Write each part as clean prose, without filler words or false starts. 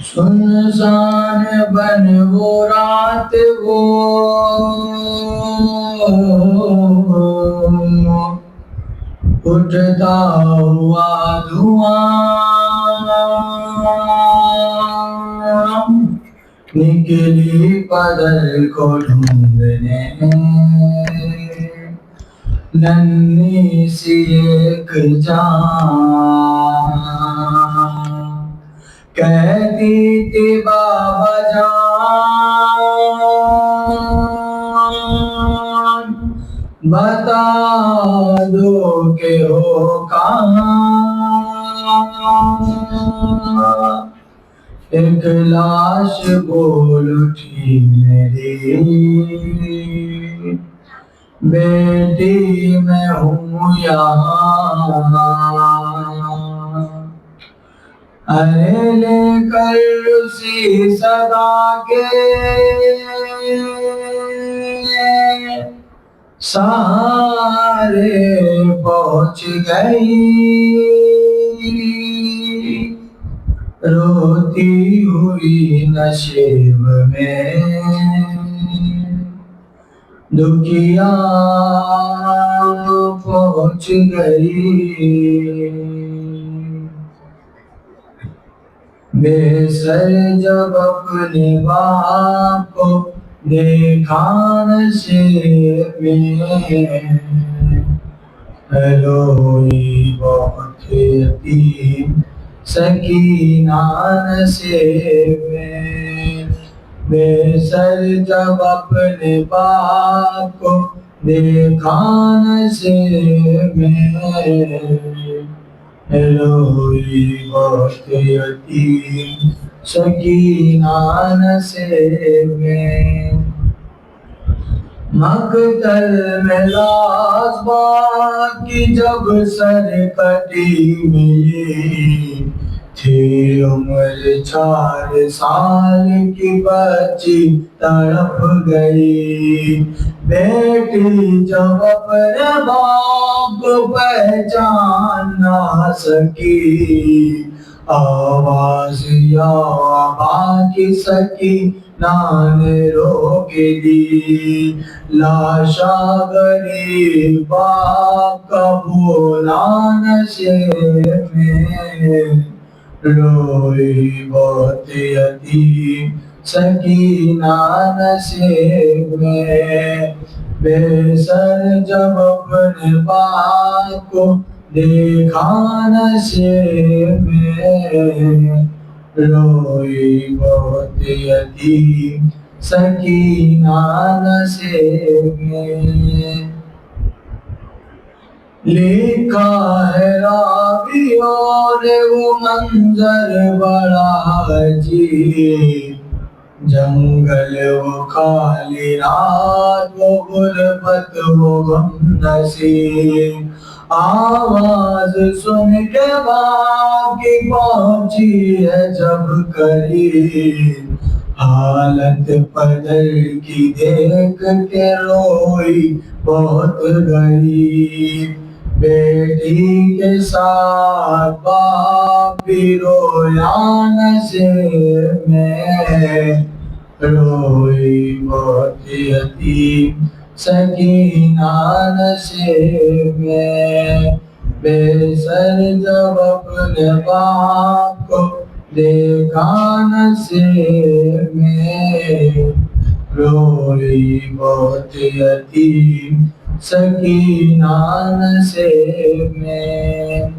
सुनसान बन वो रात वो उठता हुआ धुआं निकली पदर को ढूंढने नन्ही सी एक जान कहती थी बाबा जान बता दो के हो कहाँ। एक लाश बोल उठी मेरी बेटी मैं हूँ यहाँ। अरे लेकर उसी सदा के सहारे पहुँच गई रोती हुई नशेब में दुखिया पहुँच गई। बेसर जब अपने बाप को देखा नशेब में रोई बहुत यतीम सकीना नशेब में। बेसर जब अपने बाप को देखा नशेब में रोई बहुत यतीम सकीना नशेब में। मकतल में लाश की जब सर कटी मिली थी उम्र 4 साल की बच्ची तड़प गई। बेटी जब अपने बाप को पहचान ना सकी आवाज या बाकी सकी नाने रोक दी। लाशा गरीब बाप का बोला नशे में रोई बहुत यतीम सकीना नशे में। बेसर जब अपने बाप को देखा नशे में रोई बहुत यतीम सकीना नशे में। लिखा है रावियों ने वो मंजर बड़ा अजीब जंगल वो काली रात वो गुरबत वो गम नसीब। आवाज सुन के बाप की पहुंची है जब करीब हालत पदर की देख के रोई बहुत गरीब। बेटी के साथ बाप भी रोया नशे में रोई बहुत यतीम सकीना नशे में। बेसर जब अपने बाप को देखा नशे में रोई बहुत यतीम सकीना नशे में।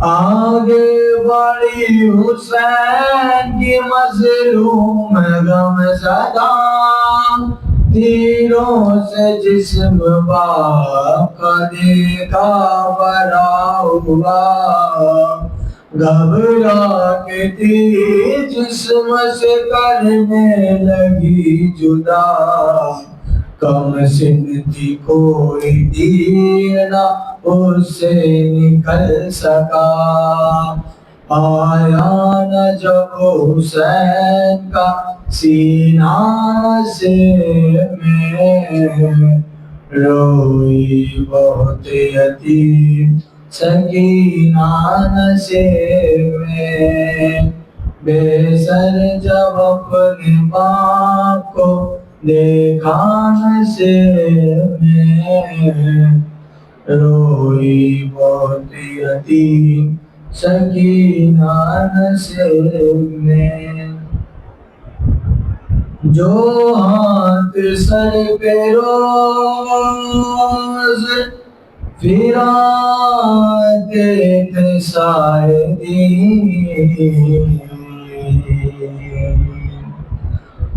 आगे बढ़ी हुसैन की मजलूम गम सदा तीरों से जिस्म बाप का देखा बड़ा हुआ। घबरा के थी जिस्म से करने लगी जुदा कम सिन थी कोई तीर ना उससे निकल सका। आया न जब हुसैन का सीना से में रोई बहुत यतीम सकीना नशे में। बेसर जब अपने बाप को देखा नशे में, रोई बहुत यतीम सकीना नशे में। जो हाथ सर पे रोज फिराते थे शायरी,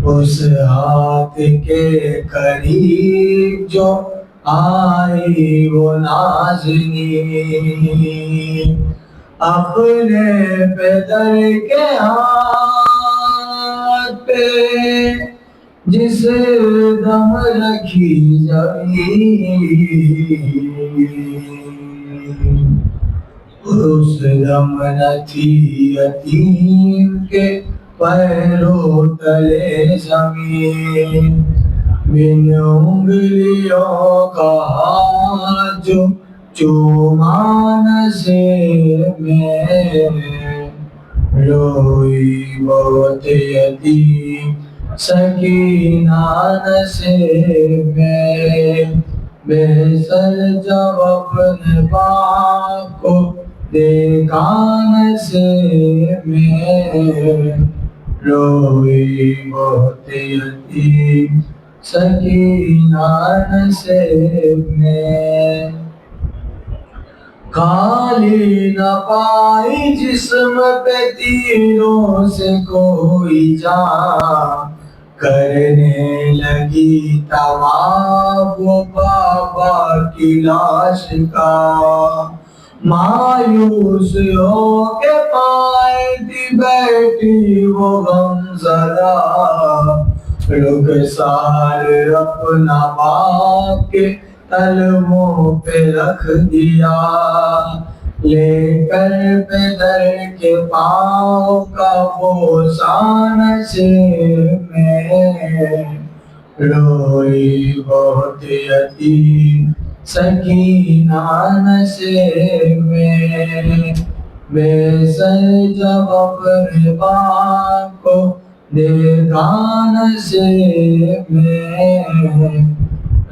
उस हाथ के करीब जो आई वो नाज़नी, अपने पैदल के हाथ पे जिस दम रखी जमीन, उस दम न थी यतीम के पैरों तले जमीन। बिन उंगलियों का हाथ जो चूमा नशे में, रोई बहुत यतीम सकीना नशे में। बेसर जब अपने बाप को देखा नशे में, रोई बहुत यतीम सकीना नशे में। खाली न पाई जिस्म पे तीरों से कोई जान, करने लगी तवाब वो बाबा की लाश का। मायूस हो के पाए थी बैठी वो गमज़दा, रुखसार अपना बाप के तलवों पे रख दिया। लेकर पैदल के पाँव का बोसा नशे में, रोई बहुत यतीम सकीना नशे में। बेसर जब अपने बाप को देखा नशे में,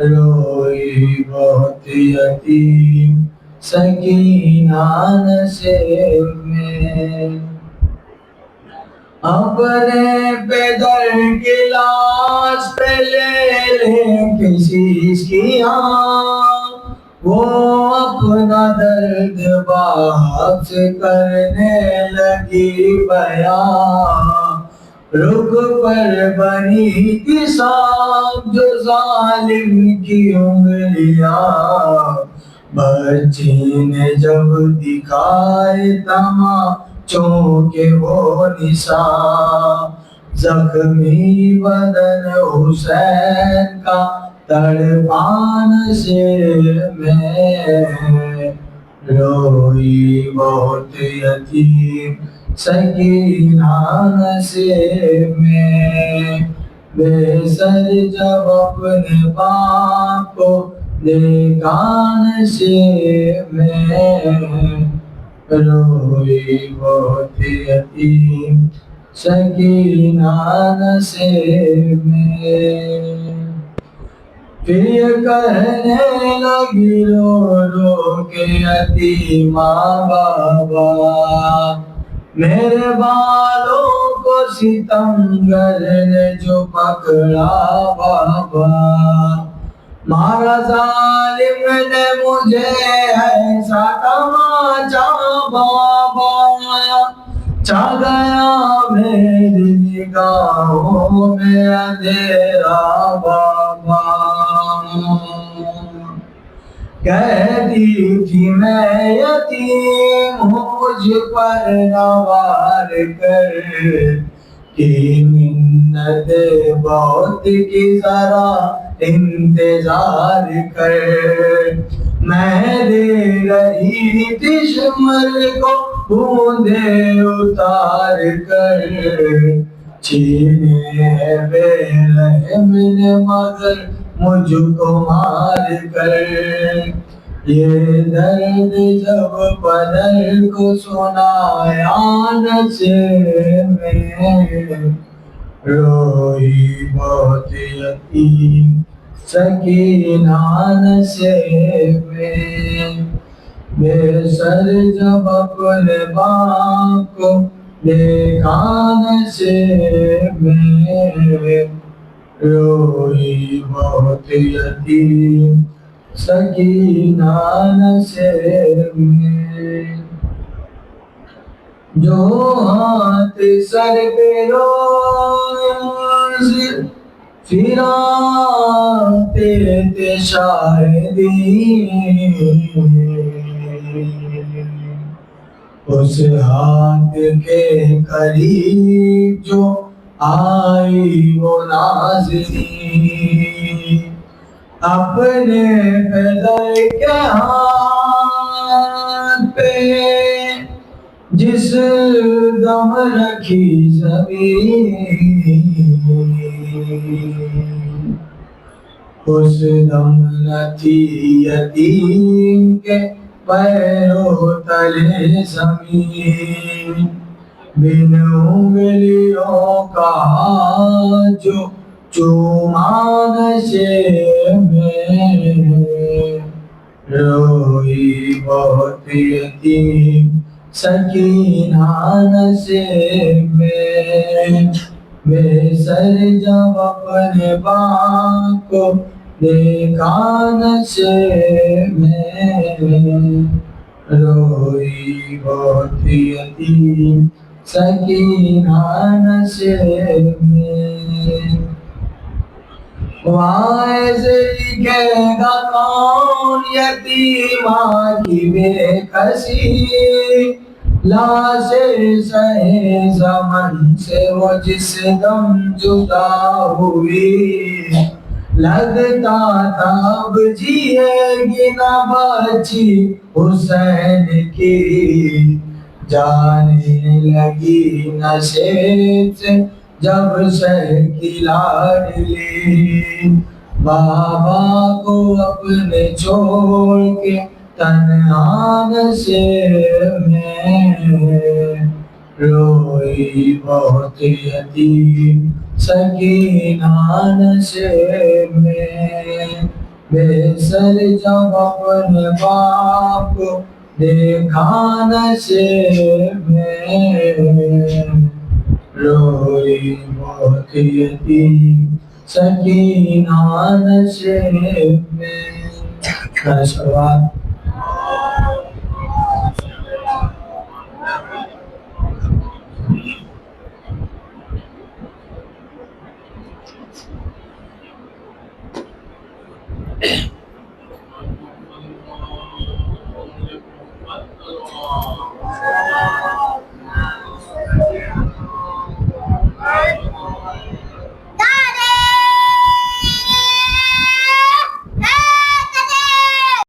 रोई बहुत यतीम सकीना नशे में। अपने पैदल की लाश पे ले किसी की वो अपना दर्द बाप से करने लगी बयां। रुख पर बनी थी सांप जो जालिम की उंगलियां, बच्ची ने जब दिखाए तमाचों के वो निशान। जख्मी बदन हुसैन का तड़पा नशे में, रोई बहुत यतीम सकीना नशे में। बेसर जब अपने बाप को देखा नशे में, रोई बहुत यतीम सकीना नशे में। फिर कहने लगी रो रो के यतीमा बाबा, मेरे बालों को सितमगर ने जो पकड़ा बाबा। मारा जालिम ने मुझे ऐसा तमाचा बाबा, छा गया मेरी निगाहों में अंधेरा बाबा। कहती थी मैं यतीम हूँ मुझ पर नवार कर, की मिन्नत बहुत की जरा इंतजार कर। मैं दे रही थी शिमर को बूंदे उतार कर, छीने बेरहम ने मगर मुझको मार कर। ये दर्द जब पदर को सुनाया नशे में, रोई बहुत यतीम सकीना नशे में। बेसर जब अपने बाप को देखा नशे में, रोई बहुत यतीम सकीना नशे में। जो हाथ सर पे रोज फिराते थे शायदी, उस हाथ के करीब जो आई वो नाज़नी, अपने पैदल के हाथ पे जिस दम रखी ज़मीन, उस दम न थी यतीम के पैरों तले ज़मीन। बिन उंगलियों का जो चूमा नशे में, रोई बहुत यतीम सकीना नशे में। बेसर जब अपने बाप को देखा नशे में, रोई बहुत यतीम सकीना नशे में। वाइज़ लिखेगा कौन यतीमा की बेकसी, लाशे सहे ज़मन से वो जिस दम जुदा हुई, लगता था अब जिएगी न बची हुसैन की, जाने लगी नशे से जब शह की लाडली। बाबा को अपने छोड़ के तन्हा नशे में, रोई बहुत यतीम सकीना नशे में। बेसर जब अपने बाप को देखा नशे में, रोई बहुत यतीम सकीना नशे में।